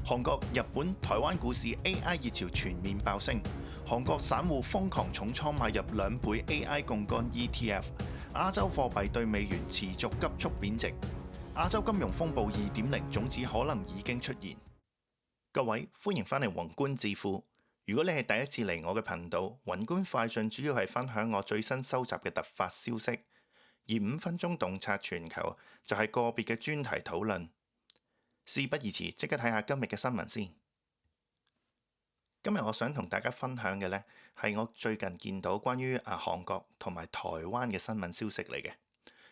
韓國、日本、台灣股市 AI 熱潮全面爆升，韓國散戶瘋狂重倉買入2倍 AI 槓桿 ETF，亞洲貨幣對美元持續急速貶值，亞洲金融風暴2.0種子可能已經出現。各位，歡迎返嚟宏觀智庫。如果你係第一次嚟我嘅頻道，宏觀快訊主要係分享我最新收集嘅突發消息，而5分鐘洞察全球就係個別嘅專題討論。事不宜遲，即刻睇下今日嘅新聞先。今日我想同大家分享嘅呢，係我最近見到關於韓國同埋台灣嘅新聞消息嚟嘅。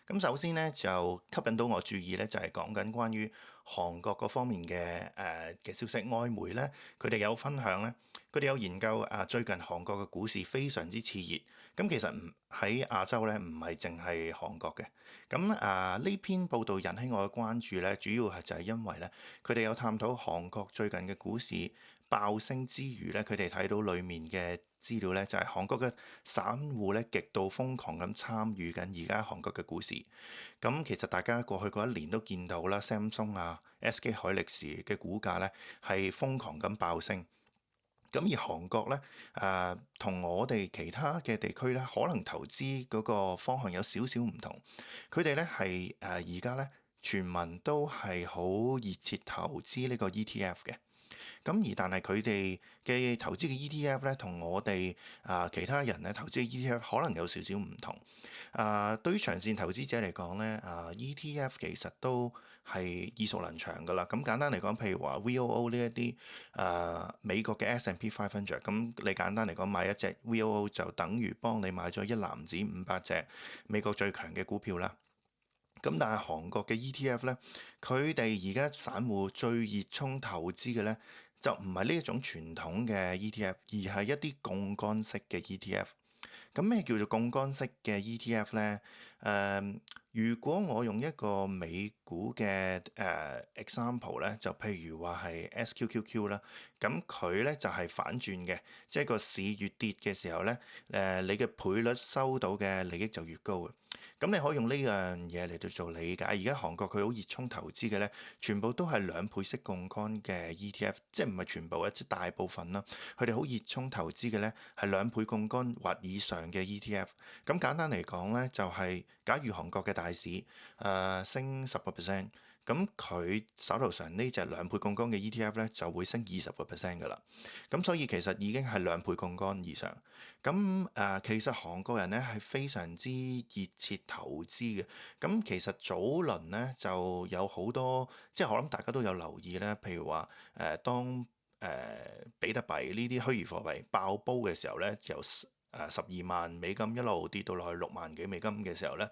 咁首先呢，就吸引到我注意呢，就係講緊關於韓國嗰方面嘅消息。外媒呢，佢哋有分享呢，佢哋有研究最近韓國嘅股市非常之熾熱。咁其實喺亞洲呢，唔係淨係韓國嘅。咁呢篇報道引起我嘅關注呢，主要係就係因為呢，佢哋有探討韓國最近嘅股市爆升之餘呢，佢哋睇到裡面嘅資料呢，就係韓國嘅散戶呢極度瘋狂咁參與緊而家韓國嘅股市。咁其實大家過去嗰一年都見到啦，Samsung SK 海力士嘅股價呢係瘋狂咁爆升。咁而韓國呢，同我哋其他嘅地區呢，可能投資嗰個方向有少少唔同。佢哋呢係而家呢，全民都係好熱切投資呢個 ETF 嘅。咁而但係佢哋嘅投資嘅 ETF 咧，同我哋其他人咧投資嘅 ETF 可能有少少唔同。對於長線投資者嚟講咧，ETF 其實都係耳熟能詳㗎啦。咁簡單嚟講，譬如話 VOO 呢一啲美國嘅 S&P 500，咁你簡單嚟講買一隻 VOO 就等於幫你買咗一籃子500隻美國最強嘅股票啦。咁但係韓國嘅 ETF 咧，佢哋而家散戶最熱衷投資嘅咧，就唔係呢一種傳統嘅 ETF，而係一啲槓桿式嘅 ETF。咁咩叫做槓桿式嘅 ETF 呢？如果我用一個美股嘅example 咧，就譬如話係 SQQQ 啦，咁佢咧就係反轉嘅，即係個市越跌嘅時候咧，你嘅倍率收到嘅利益就越高嘅。咁你可以用呢樣嘢嚟到做理解。而家韓國佢好熱衷投資嘅咧，全部都係2倍式槓桿嘅 ETF，即係唔係全部，即係大部分啦。佢哋好熱衷投資嘅咧係2倍槓桿或以上嘅 ETF。咁簡單嚟講咧，就係假如韓國嘅大市升10%，咁佢手頭上呢隻2倍槓桿嘅 ETF 咧就會升20% 㗎啦。咁所以其實已經係2倍槓桿以上。咁其實韓國人咧係非常之熱切投資嘅。咁其實早輪咧就有好多，即係我諗大家都有留意咧，譬如話當比特幣呢啲虛擬貨幣爆煲嘅時候咧，由12萬美金一路跌到落去6萬幾美金嘅時候咧，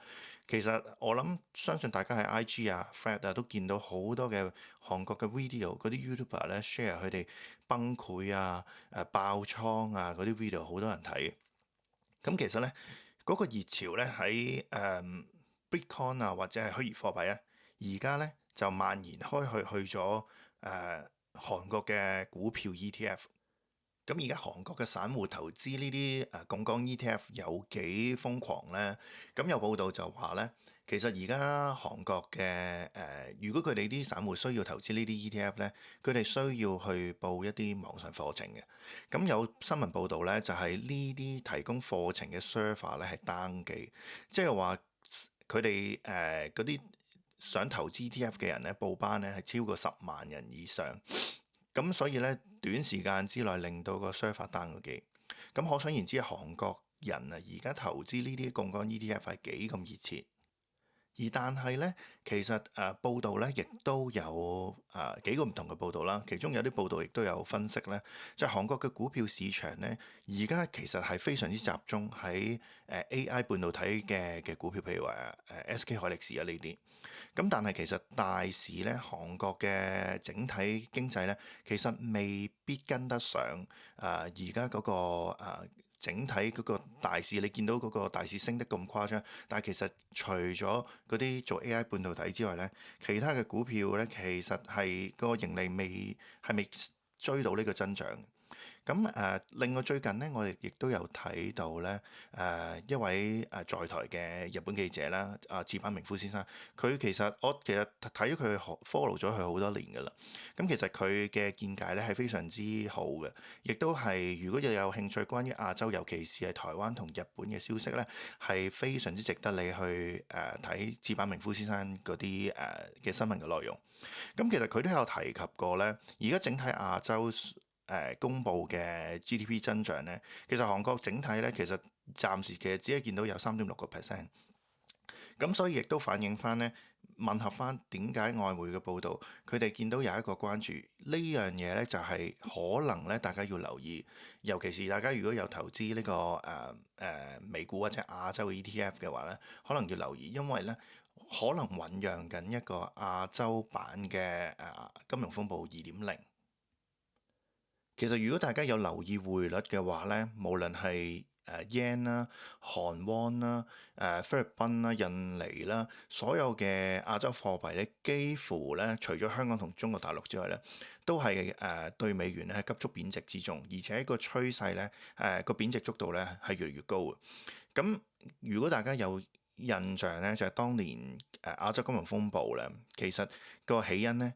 其實我諗相信大家喺 IG Thread 都見到好多嘅韓國嘅 video，嗰啲 YouTuber 咧 share 佢哋崩潰爆倉嗰啲 video，好多人睇。咁其實咧嗰個熱潮咧喺Bitcoin或者係虛擬貨幣咧，而家咧就蔓延開去咗韓國嘅股票 ETF。咁而家韓國嘅散戶投資呢啲槓桿 ETF 有幾瘋狂呢？咁有報道就話呢，其實而家韓國嘅如果佢哋啲散戶需要投資呢啲 ETF 呢，佢哋需要去報一啲網上課程嘅。咁有新聞報道呢，就係呢啲提供課程嘅 server 咧係單機，即係話佢哋嗰啲想投資 ETF 嘅人咧報班咧係超過10萬人以上。咁所以咧，短時間之內令到個 server down 咗機。咁可想而知，韓國人而家投資呢啲槓桿 ETF 係幾咁熱切。而但係咧，其實報道咧亦都有幾個唔同嘅報道啦。其中有啲報道亦都有分析咧，就係韓國嘅股票市場咧，而家其實係非常之集中喺AI 半導體嘅股票，譬如話SK 海力士呢啲。咁但係其實大市咧，韓國嘅整體經濟咧，其實未必跟得上而家嗰個整體嗰個大市，你見到嗰個大市升得咁誇張，但係其實除咗嗰啲做 AI 半導體之外咧，其他嘅股票咧其實係個盈利未追到呢個增長。另外最近咧，我哋亦都有睇到咧，一位在台嘅日本記者啦，寺板明夫先生，我其實睇咗佢 follow 咗佢好多年噶啦。咁其實佢嘅見解咧係非常之好嘅，亦都係如果有興趣關於亞洲，尤其是係台灣同日本嘅消息咧，係非常之值得你去睇寺板明夫先生嗰啲嘅新聞嘅內容。咁其實佢都有提及過咧，而家整體亞洲公布嘅 GDP 增長咧，其實韓國整體咧其實暫時其實只係見到有3.6%，咁所以亦都反映翻咧，吻合翻點解外媒嘅報導，佢哋見到有一個關注呢樣嘢咧，就係可能咧大家要留意，尤其是大家如果有投資呢個美股或者亞洲 ETF 嘅話咧，可能要留意，因為咧可能醖釀緊一個亞洲版嘅金融風暴2.0。其實如果大家有留意匯率嘅話咧，無論係yen 啦、韓圜啦、菲律賓啦、印尼啦，所有嘅亞洲貨幣咧，幾乎咧除咗香港同中國大陸之外咧，都係對美元咧係急速貶值之中，而且個趨勢咧個貶值速度咧係越嚟越高嘅。咁如果大家有印象咧，就係當年亞洲金融風暴咧，其實個起因咧，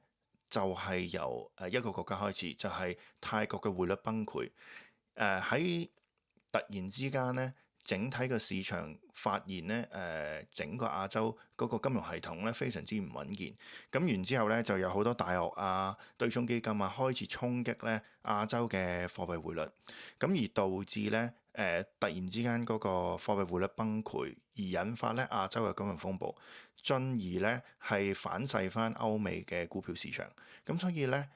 就係由一個國家開始，就係泰國嘅匯率崩潰。喺突然之間咧，整體嘅市場發現咧，整個亞洲嗰個金融系統咧非常之唔穩健。咁然之後咧，就有好多大鱷啊、對沖基金啊開始衝擊咧亞洲嘅貨幣匯率，咁而導致咧突然之間嗰個貨幣匯率崩潰，而引發咧亞洲嘅金融風暴。進而咧係反噬翻歐美嘅股票市場，咁所以咧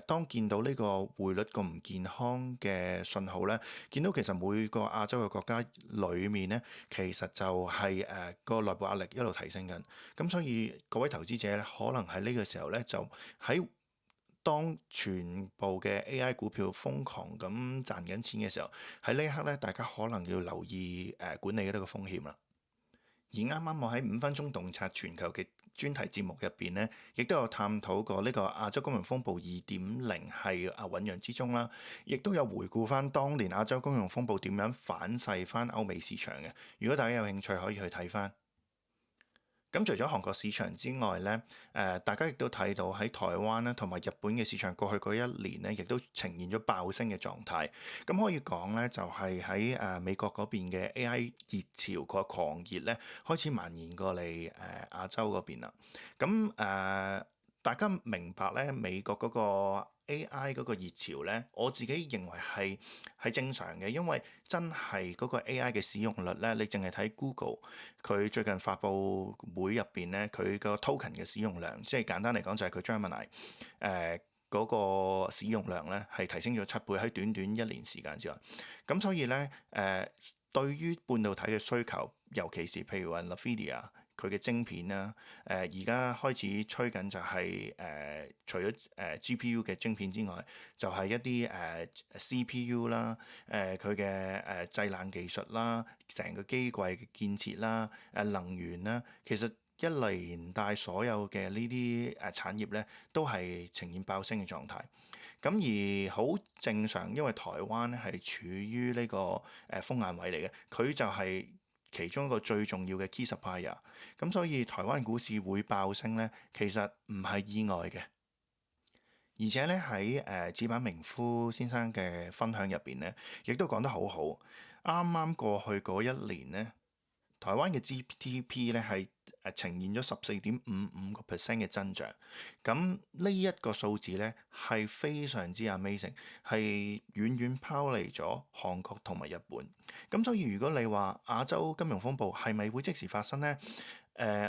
當見到呢個匯率咁唔健康嘅信號咧，見到其實每個亞洲嘅國家裡面咧，其實就係個內部壓力一路提升緊，咁所以各位投資者咧，可能喺呢個時候咧就喺當全部嘅 AI 股票瘋狂咁賺緊錢嘅時候，喺呢一刻咧，大家可能要留意管理呢個風險啦。而啱啱我喺5分鐘洞察全球嘅專題節目入邊咧，亦都有探討過呢個亞洲金融風暴2.0係醖釀之中啦，亦都有回顧翻當年亞洲金融風暴點樣反噬翻歐美市場嘅。如果大家有興趣，可以去睇翻。咁除咗韓國市場之外咧，大家亦都睇到喺台灣啦同埋日本嘅市場過去嗰一年咧，亦都呈現咗爆升嘅狀態。咁可以講咧，就係喺美國嗰邊嘅 AI 熱潮個狂熱咧，開始蔓延過嚟亞洲嗰邊啦。咁大家明白咧，美國嗰個 AI 嗰個熱潮咧，我自己認為係正常嘅，因為真係嗰個 AI 嘅使用率咧，你淨係睇 Google 佢最近發布會入邊咧，佢個 token 嘅使用量，即係簡單嚟講就係佢 Gemini 嗰個使用量咧係提升咗7倍喺短短1年時間之內。咁所以咧對於半導體嘅需求，尤其是譬如話 Nvidia 佢嘅晶片啦，而家開始吹緊就係除咗GPU 嘅晶片之外，就係一啲CPU 啦，佢嘅製冷技術啦，成個機櫃嘅建設啦，能源啦，其實一連帶所有嘅呢啲產業咧，都係呈現爆升嘅狀態。咁而好正常，因為台灣咧係處於呢個風眼位嚟嘅，佢就係其中一個最重要嘅 key supplier。咁所以台灣股市會爆升咧，其實唔係意外嘅。而且咧喺寺板明夫先生嘅分享入邊咧，亦都講得好好。啱啱過去嗰一年咧，台灣嘅 GDP 咧係呈現咗14.55% 嘅增長，咁呢一個數字咧係非常之 amazing，係遠遠拋離咗韓國同埋日本。咁所以如果你話亞洲金融風暴係咪會即時發生呢？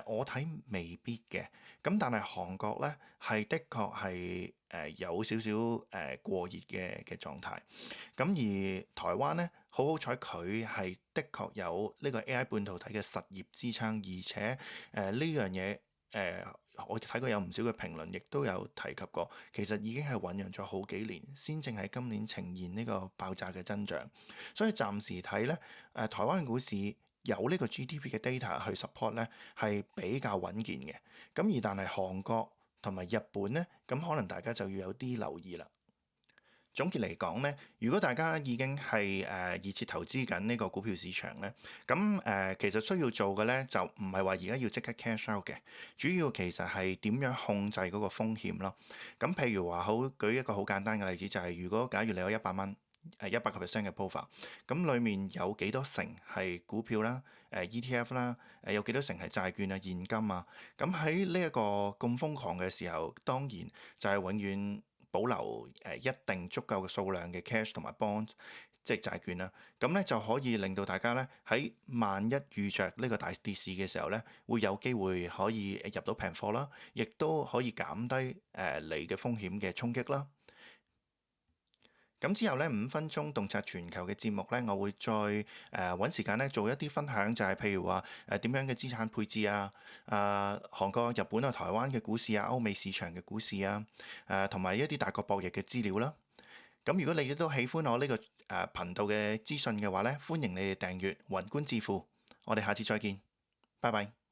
我睇未必嘅。咁但係韓國咧係的確係有少少過熱嘅狀態。咁而台灣咧好彩佢係的確有呢個 AI 半導體嘅實業支撐，而且呢樣嘢我睇過有唔少嘅評論，亦都有提及過，其實已經係醖釀咗好幾年，先正喺今年呈現呢個爆炸嘅增長。所以暫時睇咧，台灣嘅股市有呢個 GDP 嘅 data 去 support 咧，係比較穩健嘅。咁而但係韓國同埋日本咧，咁可能大家就要有啲留意啦。總結嚟講咧，如果大家已經係熱切投資緊呢個股票市場咧，咁其實需要做嘅咧就唔係話而家要即刻 cash out 嘅，主要其實係點樣控制嗰個風險咯。咁譬如話舉一個好簡單嘅例子，就係如果假如你有100蚊，100% 嘅 profile，咁裡面有幾多成係股票啦、ETF 啦、有幾多成係債券啊、現金啊，咁喺呢一個咁瘋狂嘅時候，當然就係永遠保留一定足夠嘅數量嘅 cash 同埋 bond，即係債券啦。咁咧就可以令到大家咧喺萬一遇着呢個大跌市嘅時候咧，會有機會可以入到平貨啦，亦都可以減低你嘅風險嘅衝擊啦。咁之後咧5分鐘洞察全球嘅節目咧，我會再揾時間咧做一啲分享，就係譬如話點樣嘅資產配置啊，韓國、日本啊、台灣嘅股市啊、歐美市場嘅股市啊，同埋一啲大國博弈嘅資料啦。咁如果你都喜歡我呢個頻道嘅資訊嘅話咧，歡迎你哋訂閱雲觀致富。我哋下次再見，拜拜。